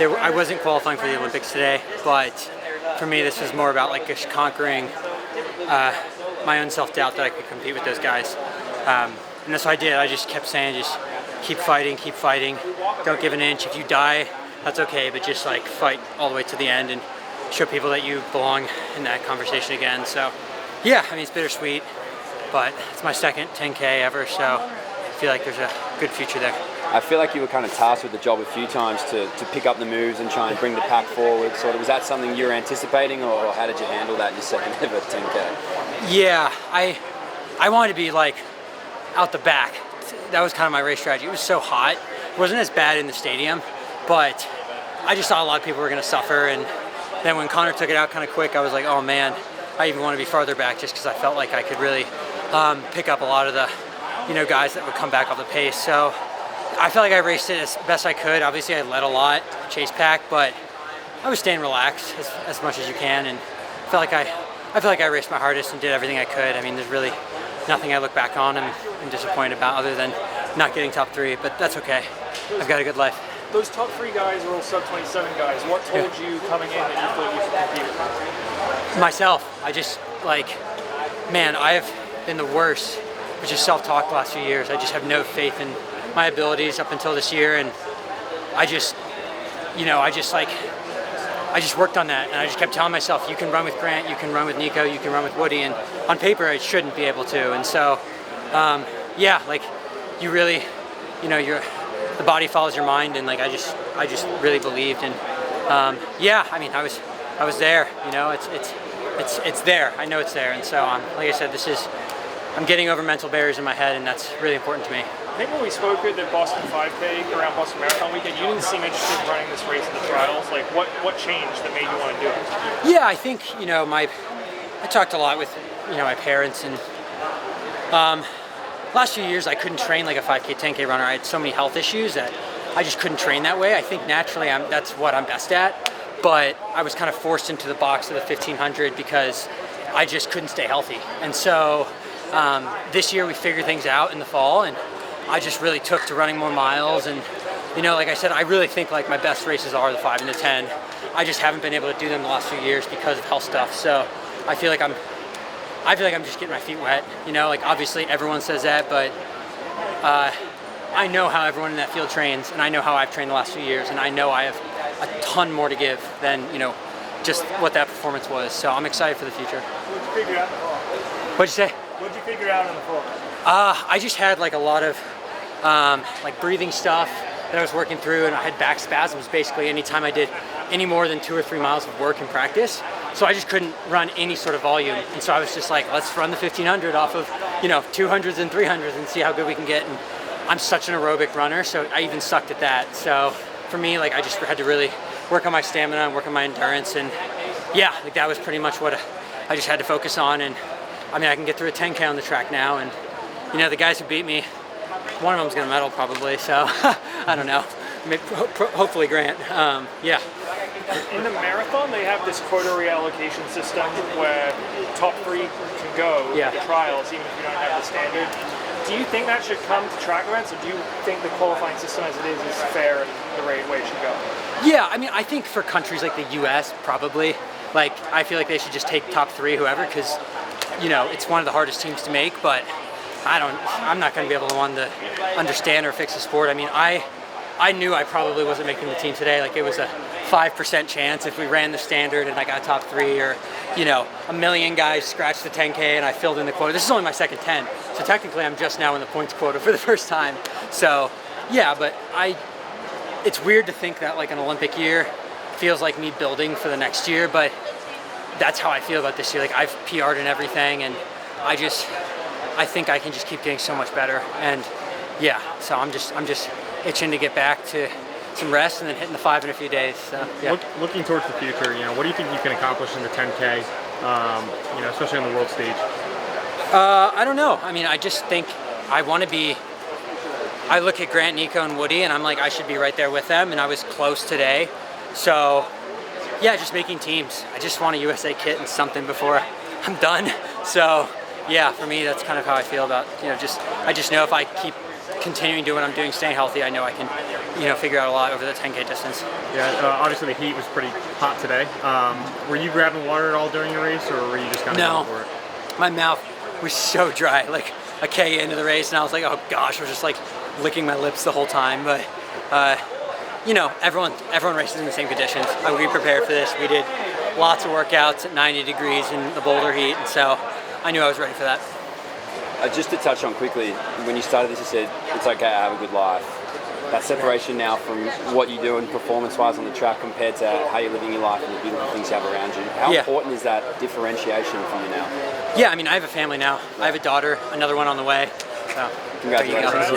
I wasn't qualifying for the Olympics today, but for me this was more about like just conquering my own self-doubt that I could compete with those guys. And that's what I did. I just kept saying, just keep fighting, don't give an inch. If you die, that's okay, but just like fight all the way to the end and show people that you belong in that conversation again. So yeah, I mean, it's bittersweet, but it's my second 10K ever, so I feel like there's a good future there. I feel like you were kind of tasked with the job a few times to pick up the moves and try and bring the pack forward. Sort of, was that something you were anticipating, or how did you handle that in your second ever 10K? Yeah, I wanted to be like out the back. That was kind of my race strategy. It was so hot. It wasn't as bad in the stadium, but I just thought a lot of people were going to suffer. And then when Connor took it out kind of quick, I was like, oh man, I even want to be farther back just because I felt like I could really pick up a lot of the guys that would come back off the pace. So I felt like I raced it as best I could. Obviously I led a lot, chase pack, but I was staying relaxed as much as you can, and I feel like I raced my hardest and did everything I could. I mean, there's really nothing I look back on and I'm disappointed about other than not getting top 3, but that's okay. I've got a good life. Those top 3 guys are all sub-27 guys. What told you coming in that you thought you could compete? Myself. I just man, I have been the worst, which is self-talk the last few years. I just have no faith in my abilities up until this year, and I just worked on that, and I just kept telling myself, you can run with Grant, you can run with Nico, you can run with Woody, and on paper I shouldn't be able to. And so yeah, like you really, the body follows your mind, and like I just really believed, and yeah, I mean I was there, it's there. I know it's there, and so like I said, I'm getting over mental barriers in my head, and that's really important to me. I think when we spoke at the Boston 5K around Boston Marathon weekend, you didn't seem interested in running this race in the trials. Like, what changed that made you want to do it? Yeah, I think I talked a lot with my parents, and last few years I couldn't train like a 5K, 10K runner. I had so many health issues that I just couldn't train that way. I think naturally that's what I'm best at, but I was kind of forced into the box of the 1500 because I just couldn't stay healthy. And so this year we figured things out in the fall, and I just really took to running more miles. And like I said, I really think like my best races are the 5 and the 10. I just haven't been able to do them the last few years because of health stuff. So I feel like I'm just getting my feet wet. Like obviously everyone says that, but I know how everyone in that field trains, and I know how I've trained the last few years, and I know I have a ton more to give than just what that performance was. So I'm excited for the future. What did you figure out in the fall? What'd you say? What did you figure out in the fall? I just had like a lot of like breathing stuff that I was working through, and I had back spasms basically anytime I did any more than 2 or 3 miles of work in practice. So I just couldn't run any sort of volume, and so I was just like, let's run the 1500 off of 200s and 300s and see how good we can get. And I'm such an aerobic runner, so I even sucked at that. So for me, like I just had to really work on my stamina and work on my endurance, and yeah, like that was pretty much what I just had to focus on. And I mean, I can get through a 10K on the track now, and the guys who beat me, one of them's gonna medal probably, so I don't know. Maybe, hopefully Grant. Yeah. In the marathon, they have this quota reallocation system where top 3 can go at the trials, even if you don't have the standard. Do you think that should come to track events, or do you think the qualifying system as it is fair and the right way it should go? Yeah, I mean, I think for countries like the U.S., probably. Like, I feel like they should just take top 3, whoever, because, it's one of the hardest teams to make, but I'm not going to be able to understand or fix the sport. I mean, I knew I probably wasn't making the team today. Like, it was a 5% chance if we ran the standard and I got top 3, or a million guys scratched the 10K and I filled in the quota. This is only my second 10, so technically I'm just now in the points quota for the first time. So yeah, but it's weird to think that like an Olympic year feels like me building for the next year, but that's how I feel about this year. Like I've PR'd and everything, and I think I can just keep getting so much better. And yeah, so I'm just itching to get back to some rest and then hitting the 5 in a few days. So yeah. Looking towards the future, what do you think you can accomplish in the 10K, especially on the world stage? I don't know. I mean, I just think I want to be. I look at Grant, Nico, and Woody, and I'm like, I should be right there with them, and I was close today. So yeah, just making teams. I just want a USA kit and something before I'm done. So yeah, for me, that's kind of how I feel about, I just know if I keep continuing doing what I'm doing, staying healthy, I know I can, figure out a lot over the 10K distance. Yeah, obviously the heat was pretty hot today. Were you grabbing water at all during your race, or were you just kind of going for it? My mouth was so dry, like a K into the race, and I was like, oh gosh, I was just like licking my lips the whole time. But everyone races in the same conditions. We prepared for this. We did lots of workouts at 90 degrees in the Boulder heat, and so I knew I was ready for that. Just to touch on quickly, when you started this, you said it's okay, I have a good life. That separation now from what you do and performance-wise on the track compared to how you're living your life and the beautiful things you have around you. How important is that differentiation for you now? Yeah, I mean, I have a family now. I have a daughter, another one on the way. So congratulations.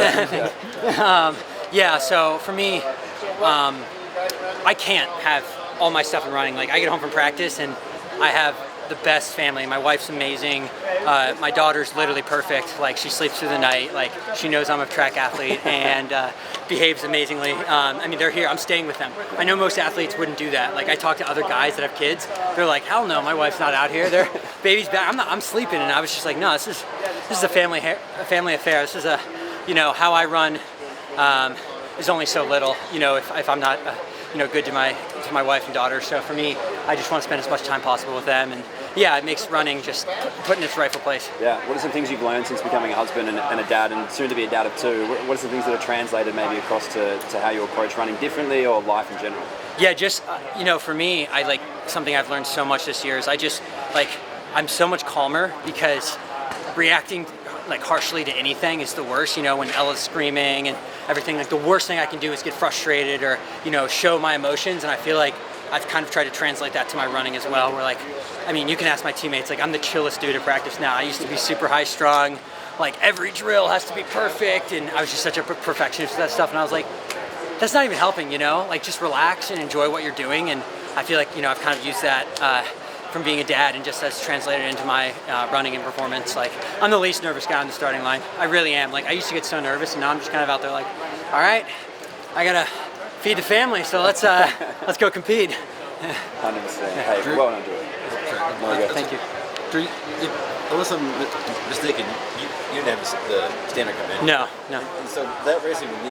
Yeah, so for me, I can't have all my stuff in running. Like, I get home from practice and I have the best family. My wife's amazing. My daughter's literally perfect. Like, she sleeps through the night. Like, she knows I'm a track athlete and behaves amazingly. I mean, they're here. I'm staying with them. I know most athletes wouldn't do that. Like, I talk to other guys that have kids. They're like, hell no, my wife's not out here. Their baby's back. I'm sleeping. And I was just like, no, this is a family affair. This is how I run is only so little. If I'm not good to my wife and daughter. So for me, I just want to spend as much time possible with them, and yeah, it makes running just put in its rightful place. Yeah. What are some things you've learned since becoming a husband and a dad, and soon to be a dad of two? What are some things that are translated maybe across to how you approach running differently or life in general? Yeah, just for me, something I've learned so much this year is I'm so much calmer because reacting harshly to anything is the worst. When Ella's screaming and everything, the worst thing I can do is get frustrated or show my emotions, and I feel like I've kind of tried to translate that to my running as well, where you can ask my teammates, I'm the chillest dude at practice now. I used to be super high strung, every drill has to be perfect, and I was just such a perfectionist with that stuff, and I was like, that's not even helping, just relax and enjoy what you're doing. And I feel like I've kind of used that from being a dad, and just has translated into my running and performance. I'm the least nervous guy on the starting line. I really am. I used to get so nervous, and now I'm just kind of out there all right, I gotta feed the family, so let's go compete. 100%. Hey, well done, Drew. Thank you. Drew, unless I'm mistaken, you didn't have the standard convention. No. So that racing